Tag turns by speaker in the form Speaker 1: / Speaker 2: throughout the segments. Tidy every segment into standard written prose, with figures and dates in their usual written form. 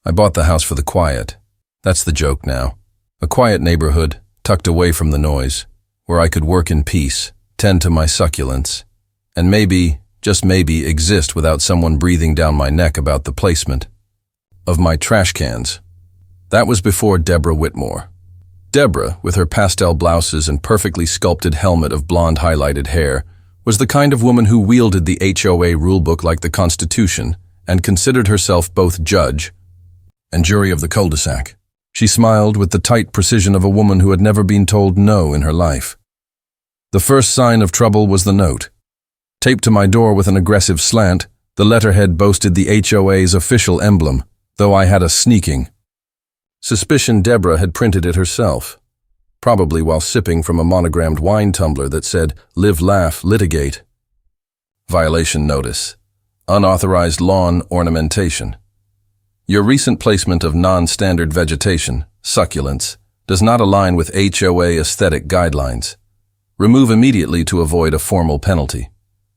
Speaker 1: I bought the house for the quiet. That's the joke now. A quiet neighborhood, tucked away from the noise, where I could work in peace, tend to my succulents, and maybe, just maybe, exist without someone breathing down my neck about the placement of my trash cans. That was before Debra Whitmore. Debra, with her pastel blouses and perfectly sculpted helmet of blonde highlighted hair, was the kind of woman who wielded the HOA rulebook like the Constitution and considered herself both judge and jury of the cul-de-sac. She smiled with the tight precision of a woman who had never been told no in her life. The first sign of trouble was the note. Taped to my door with an aggressive slant, the letterhead boasted the HOA's official emblem, though I had a sneaking suspicion Debra had printed it herself, probably while sipping from a monogrammed wine tumbler that said, "Live, laugh, litigate." Violation notice. Unauthorized lawn ornamentation. Your recent placement of non-standard vegetation, succulents, does not align with HOA aesthetic guidelines. Remove immediately to avoid a formal penalty.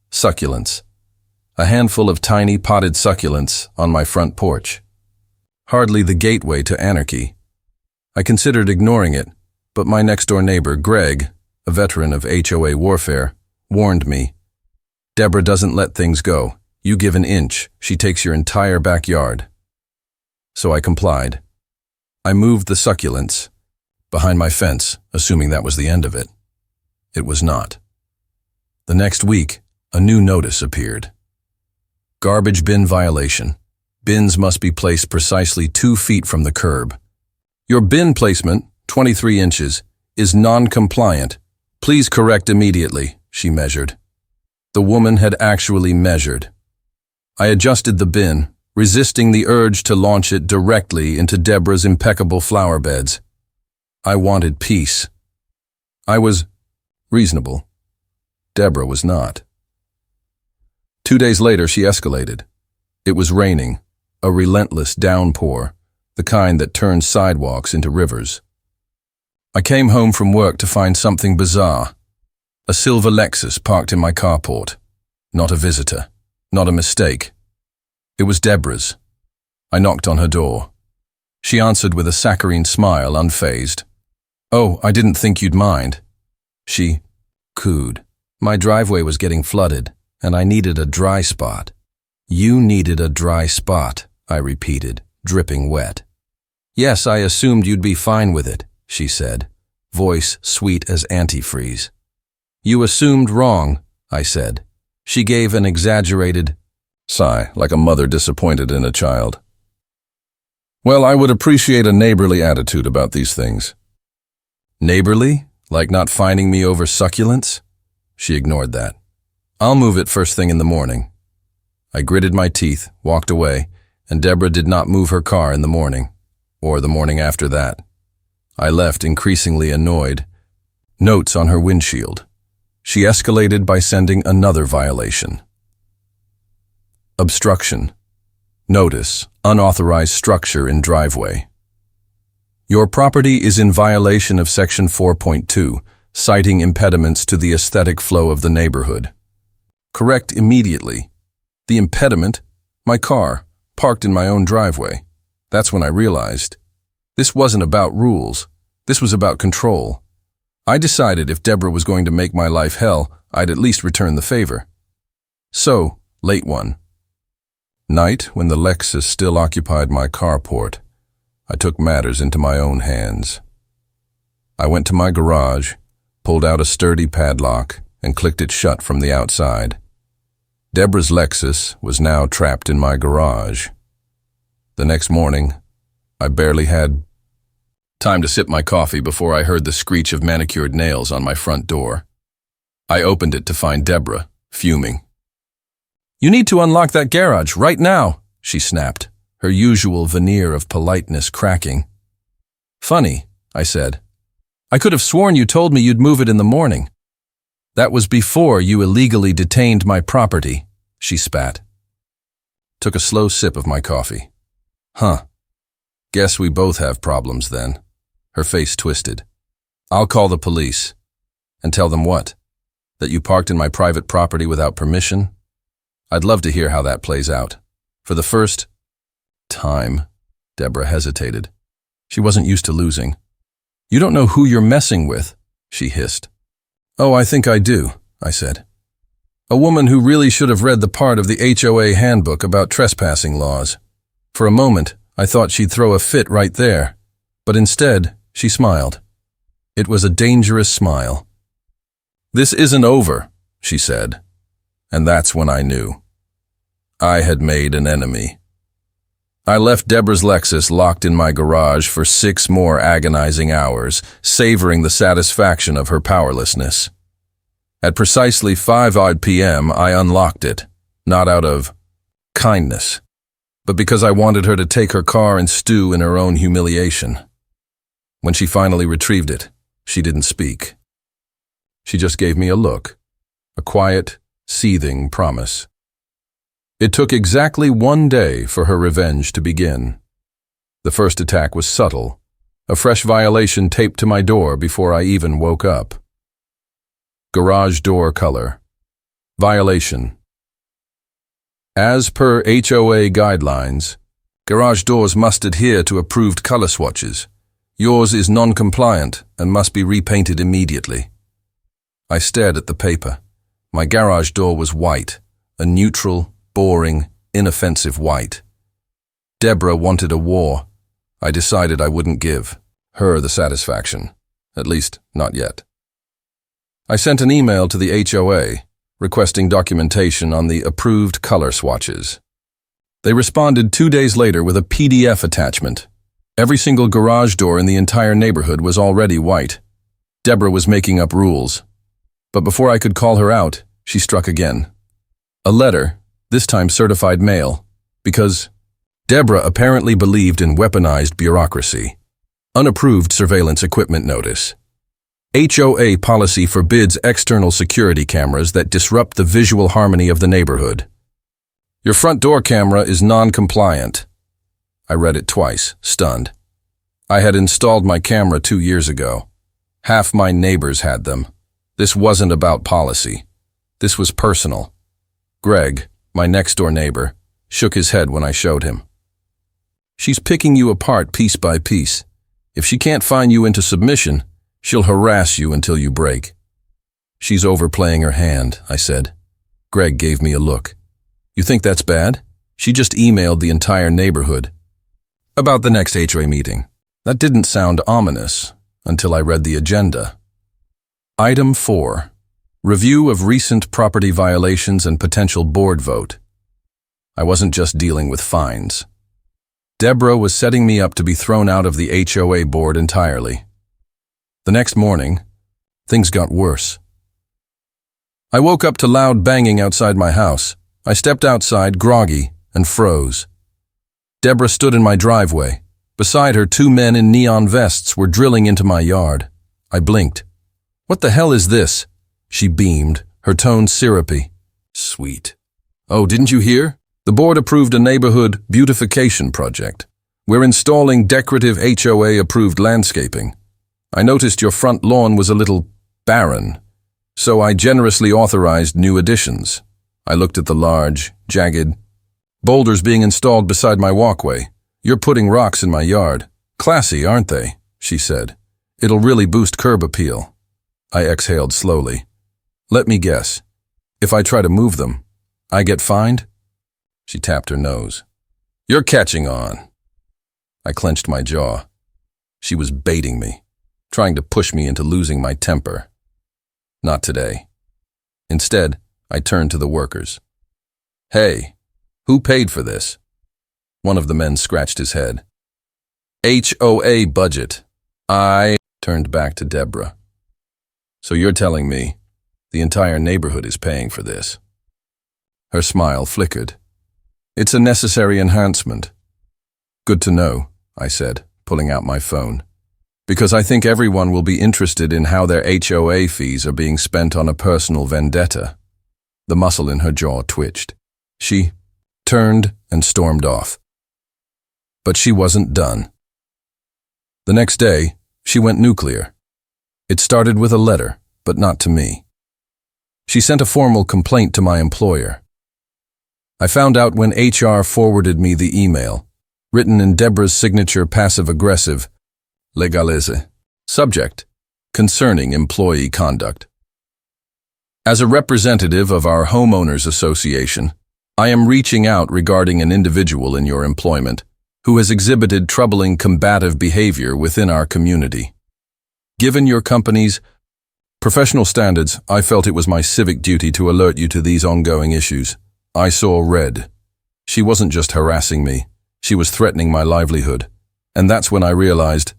Speaker 1: Succulents. A handful of tiny potted succulents on my front porch. Hardly the gateway to anarchy. I considered ignoring it, but my next-door neighbor, Greg, a veteran of HOA warfare, warned me. Debra doesn't let things go. You give an inch, she takes your entire backyard. So I complied. I moved the succulents behind my fence, assuming that was the end of it. It was not. The next week, a new notice appeared. Garbage bin violation. Bins must be placed precisely 2 feet from the curb. Your bin placement, 23 inches, is non-compliant. Please correct immediately, she measured. The woman had actually measured. I adjusted the bin, resisting the urge to launch it directly into Debra's impeccable flower beds. I wanted peace. I was reasonable. Debra was not. 2 days later, she escalated. It was raining, a relentless downpour, the kind that turns sidewalks into rivers. I came home from work to find something bizarre. A silver Lexus parked in my carport. Not a visitor, not a mistake. It was Debra's. I knocked on her door. She answered with a saccharine smile, unfazed. "Oh, I didn't think you'd mind." She cooed. My driveway was getting flooded, and I needed a dry spot. "You needed a dry spot," I repeated, dripping wet. "Yes, I assumed you'd be fine with it," she said, voice sweet as antifreeze. "You assumed wrong," I said. She gave an exaggerated sigh, like a mother disappointed in a child. "Well, I would appreciate a neighborly attitude about these things." "Neighborly? Like not finding me over succulents?" She ignored that. "I'll move it first thing in the morning." I gritted my teeth, walked away, and Debra did not move her car in the morning, or the morning after that. I left increasingly annoyed. Notes on her windshield. She escalated by sending another violation. Obstruction. Notice, unauthorized structure in driveway. Your property is in violation of Section 4.2, citing impediments to the aesthetic flow of the neighborhood. Correct immediately. The impediment? My car, parked in my own driveway. That's when I realized. This wasn't about rules. This was about control. I decided if Debra was going to make my life hell, I'd at least return the favor. So, late one night, when the Lexus still occupied my carport, I took matters into my own hands. I went to my garage, pulled out a sturdy padlock, and clicked it shut from the outside. Debra's Lexus was now trapped in my garage. The next morning, I barely had time to sip my coffee before I heard the screech of manicured nails on my front door. I opened it to find Debra, fuming. "You need to unlock that garage right now," she snapped, her usual veneer of politeness cracking. "Funny," I said. "I could have sworn you told me you'd move it in the morning." "That was before you illegally detained my property," she spat. Took a slow sip of my coffee. "Huh. Guess we both have problems then." Her face twisted. "I'll call the police." "And tell them what? That you parked in my private property without permission? I'd love to hear how that plays out. For the first time, Debra hesitated. She wasn't used to losing. "You don't know who you're messing with," she hissed. "Oh, I think I do," I said. "A woman who really should have read the part of the HOA handbook about trespassing laws. For a moment, I thought she'd throw a fit right there, but instead, she smiled. It was a dangerous smile. "This isn't over," she said, and that's when I knew. I had made an enemy. I left Debra's Lexus locked in my garage for 6 more agonizing hours, savoring the satisfaction of her powerlessness. At precisely 5 p.m., I unlocked it, not out of kindness, but because I wanted her to take her car and stew in her own humiliation. When she finally retrieved it, she didn't speak. She just gave me a look, a quiet, seething promise. It took exactly 1 day for her revenge to begin. The first attack was subtle, a fresh violation taped to my door before I even woke up. Garage door color. Violation. As per HOA guidelines, garage doors must adhere to approved color swatches. Yours is non-compliant and must be repainted immediately. I stared at the paper. My garage door was white, a neutral, boring, inoffensive white. Debra wanted a war. I decided I wouldn't give her the satisfaction, at least not yet. I sent an email to the HOA requesting documentation on the approved color swatches. They responded 2 days later with a PDF attachment. Every single garage door in the entire neighborhood was already white. Debra was making up rules. But before I could call her out, she struck again. A letter, this time certified mail, because Debra apparently believed in weaponized bureaucracy. Unapproved surveillance equipment notice. HOA policy forbids external security cameras that disrupt the visual harmony of the neighborhood. Your front door camera is non-compliant. I read it twice, stunned. I had installed my camera 2 years ago. Half my neighbors had them. This wasn't about policy. This was personal. Greg, my next-door neighbor, shook his head when I showed him. She's picking you apart piece by piece. If she can't fine you into submission, she'll harass you until you break. She's overplaying her hand, I said. Greg gave me a look. You think that's bad? She just emailed the entire neighborhood about the next HOA meeting. That didn't sound ominous until I read the agenda. Item 4. Review of recent property violations and potential board vote. I wasn't just dealing with fines. Debra was setting me up to be thrown out of the HOA board entirely. The next morning, things got worse. I woke up to loud banging outside my house. I stepped outside, groggy, and froze. Debra stood in my driveway. Beside her, 2 men in neon vests were drilling into my yard. I blinked. What the hell is this? She beamed, her tone syrupy. Sweet. Oh, didn't you hear? The board approved a neighborhood beautification project. We're installing decorative HOA-approved landscaping. I noticed your front lawn was a little barren, so I generously authorized new additions. I looked at the large, jagged boulders being installed beside my walkway. You're putting rocks in my yard. Classy, aren't they? She said. It'll really boost curb appeal. I exhaled slowly. Let me guess. If I try to move them, I get fined? She tapped her nose. You're catching on. I clenched my jaw. She was baiting me, trying to push me into losing my temper. Not today. Instead, I turned to the workers. Hey, who paid for this? One of the men scratched his head. HOA budget. I turned back to Debra. So you're telling me the entire neighborhood is paying for this? Her smile flickered. It's a necessary enhancement. Good to know, I said, pulling out my phone. Because I think everyone will be interested in how their HOA fees are being spent on a personal vendetta. The muscle in her jaw twitched. She turned and stormed off. But she wasn't done. The next day, she went nuclear. It started with a letter, but not to me. She sent a formal complaint to my employer. I found out when HR forwarded me the email. written in Debra's signature passive-aggressive, Legalise. Subject: concerning employee conduct. As a representative of our homeowners association, I am reaching out regarding an individual in your employment who has exhibited troubling combative behavior within our community. Given your company's professional standards, I felt it was my civic duty to alert you to these ongoing issues. I saw red. She wasn't just harassing me, she was threatening my livelihood. And that's when I realized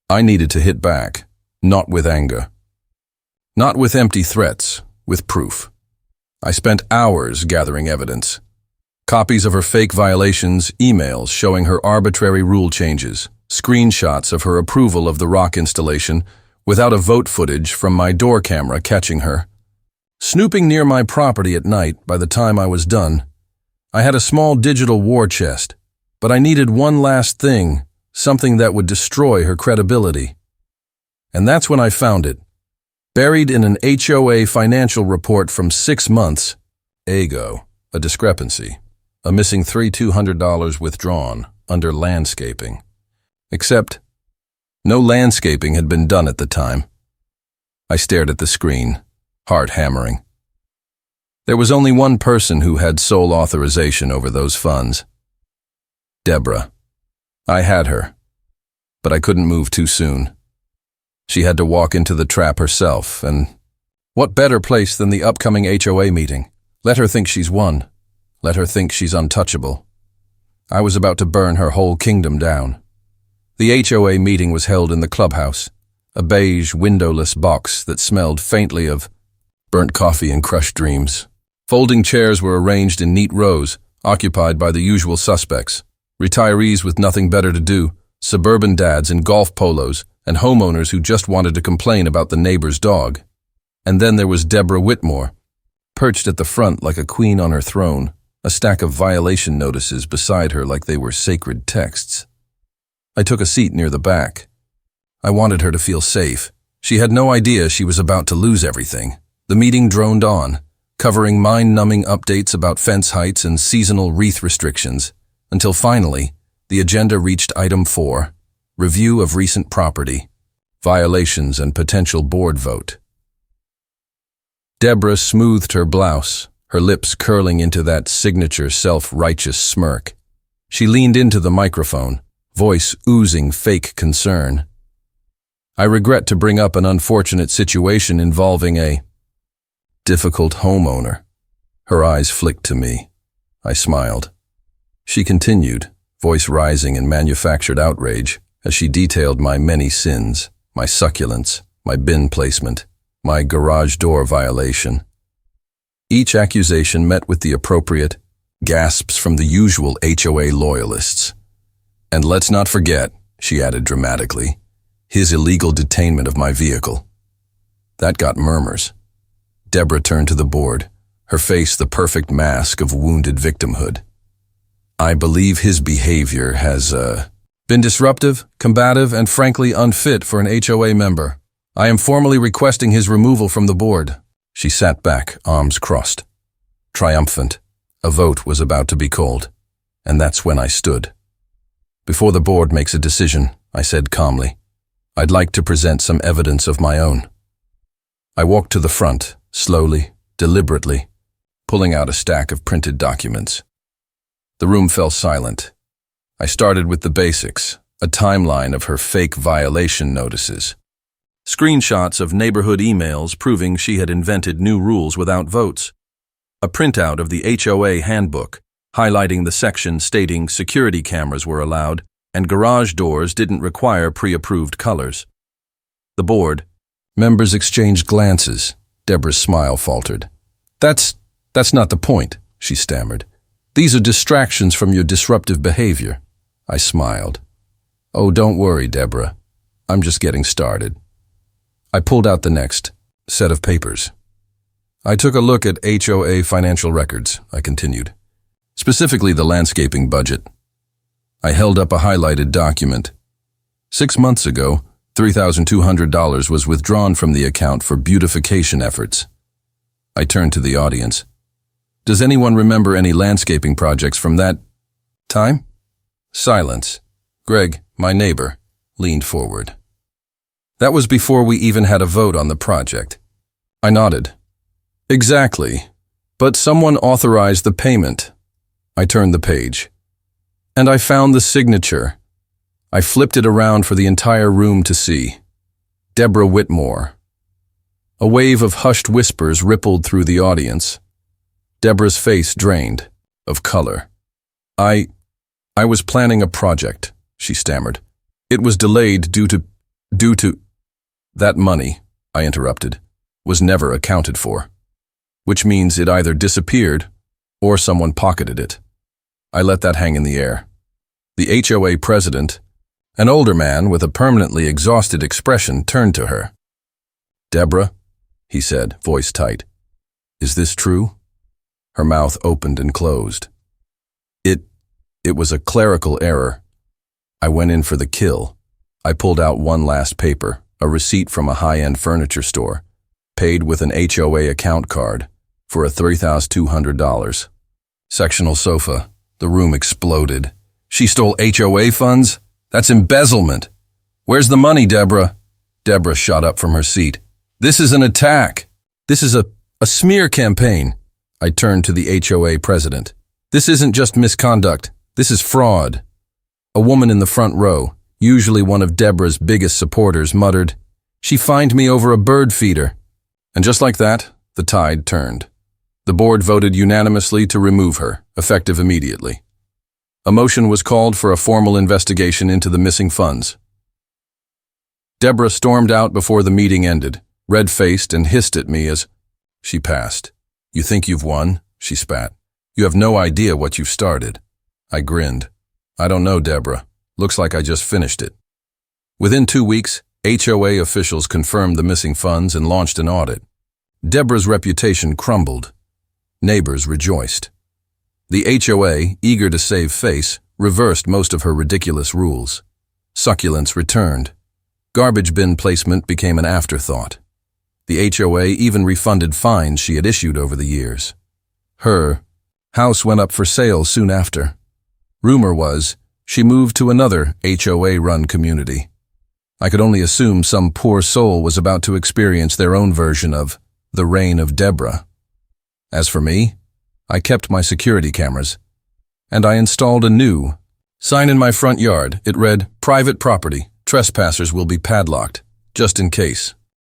Speaker 1: I needed to hit back, not with anger. Not with empty threats, with proof. I spent hours gathering evidence. Copies of her fake violations, emails showing her arbitrary rule changes, screenshots of her approval of the rock installation without a vote footage from my door camera catching her. Snooping near my property at night, by the time I was done, I had a small digital war chest, but I needed one last thing, something that would destroy her credibility. And that's when I found it, buried in an HOA financial report from 6 months ago, a discrepancy, a missing $3,200 withdrawn under landscaping. Except, no landscaping had been done at the time. I stared at the screen, heart hammering. There was only one person who had sole authorization over those funds. Debra. I had her, but I couldn't move too soon. She had to walk into the trap herself, and what better place than the upcoming HOA meeting? Let her think she's won. Let her think she's untouchable. I was about to burn her whole kingdom down. The HOA meeting was held in the clubhouse, a beige, windowless box that smelled faintly of burnt coffee and crushed dreams. Folding chairs were arranged in neat rows, occupied by the usual suspects: retirees with nothing better to do, suburban dads in golf polos, and homeowners who just wanted to complain about the neighbor's dog. And then there was Debra Whitmore, perched at the front like a queen on her throne, a stack of violation notices beside her like they were sacred texts. I took a seat near the back. I wanted her to feel safe. She had no idea she was about to lose everything. The meeting droned on, covering mind-numbing updates about fence heights and seasonal wreath restrictions, until finally, the agenda reached item 4, review of recent property, violations and potential board vote. Debra smoothed her blouse, her lips curling into that signature self-righteous smirk. She leaned into the microphone, voice oozing fake concern. I regret to bring up an unfortunate situation involving a difficult homeowner. Her eyes flicked to me. I smiled. She continued, voice rising in manufactured outrage, as she detailed my many sins, my succulents, my bin placement, my garage door violation. Each accusation met with the appropriate gasps from the usual HOA loyalists. And let's not forget, she added dramatically, his illegal detainment of my vehicle. That got murmurs. Debra turned to the board, her face the perfect mask of wounded victimhood. I believe his behavior has, been disruptive, combative, and frankly unfit for an HOA member. I am formally requesting his removal from the board. She sat back, arms crossed. Triumphant, a vote was about to be called, and that's when I stood. Before the board makes a decision, I said calmly, I'd like to present some evidence of my own. I walked to the front, slowly, deliberately, pulling out a stack of printed documents. The room fell silent. I started with the basics, a timeline of her fake violation notices. Screenshots of neighborhood emails proving she had invented new rules without votes. A printout of the HOA handbook, highlighting the section stating security cameras were allowed and garage doors didn't require pre-approved colors. The board. Members exchanged glances. Debra's smile faltered. That's not the point, she stammered. These are distractions from your disruptive behavior. I smiled. Oh, don't worry, Debra. I'm just getting started. I pulled out the next set of papers. I took a look at HOA financial records, I continued, specifically the landscaping budget. I held up a highlighted document. 6 months ago, $3,200 was withdrawn from the account for beautification efforts. I turned to the audience. Does anyone remember any landscaping projects from that time? Silence. Greg, my neighbor, leaned forward. That was before we even had a vote on the project. I nodded. Exactly. But someone authorized the payment. I turned the page. And I found the signature. I flipped it around for the entire room to see. Debra Whitmore. A wave of hushed whispers rippled through the audience. Debra's face drained of color. I was planning a project, she stammered. It was delayed due to... That money, I interrupted, was never accounted for. Which means it either disappeared or someone pocketed it. I let that hang in the air. The HOA president, an older man with a permanently exhausted expression, turned to her. Debra, he said, voice tight. Is this true? Her mouth opened and closed. It was a clerical error. I went in for the kill. I pulled out one last paper, a receipt from a high-end furniture store, paid with an HOA account card for a $3,200. Sectional sofa. The room exploded. She stole HOA funds? That's embezzlement. Where's the money, Debra? Debra shot up from her seat. This is an attack. This is a smear campaign. I turned to the HOA president. This isn't just misconduct. This is fraud. A woman in the front row, usually one of Debra's biggest supporters, muttered, She fined me over a bird feeder. And just like that, the tide turned. The board voted unanimously to remove her, effective immediately. A motion was called for a formal investigation into the missing funds. Debra stormed out before the meeting ended, red-faced, and hissed at me as she passed. You think you've won? She spat. You have no idea what you've started. I grinned. I don't know, Debra. Looks like I just finished it. Within 2 weeks, HOA officials confirmed the missing funds and launched an audit. Debra's reputation crumbled. Neighbors rejoiced. The HOA, eager to save face, reversed most of her ridiculous rules. Succulents returned. Garbage bin placement became an afterthought. The HOA even refunded fines she had issued over the years. Her house went up for sale soon after. Rumor was she moved to another HOA-run community. I could only assume some poor soul was about to experience their own version of the reign of Debra. As for me, I kept my security cameras, and I installed a new sign in my front yard. It read, Private property. Trespassers will be padlocked, just in case.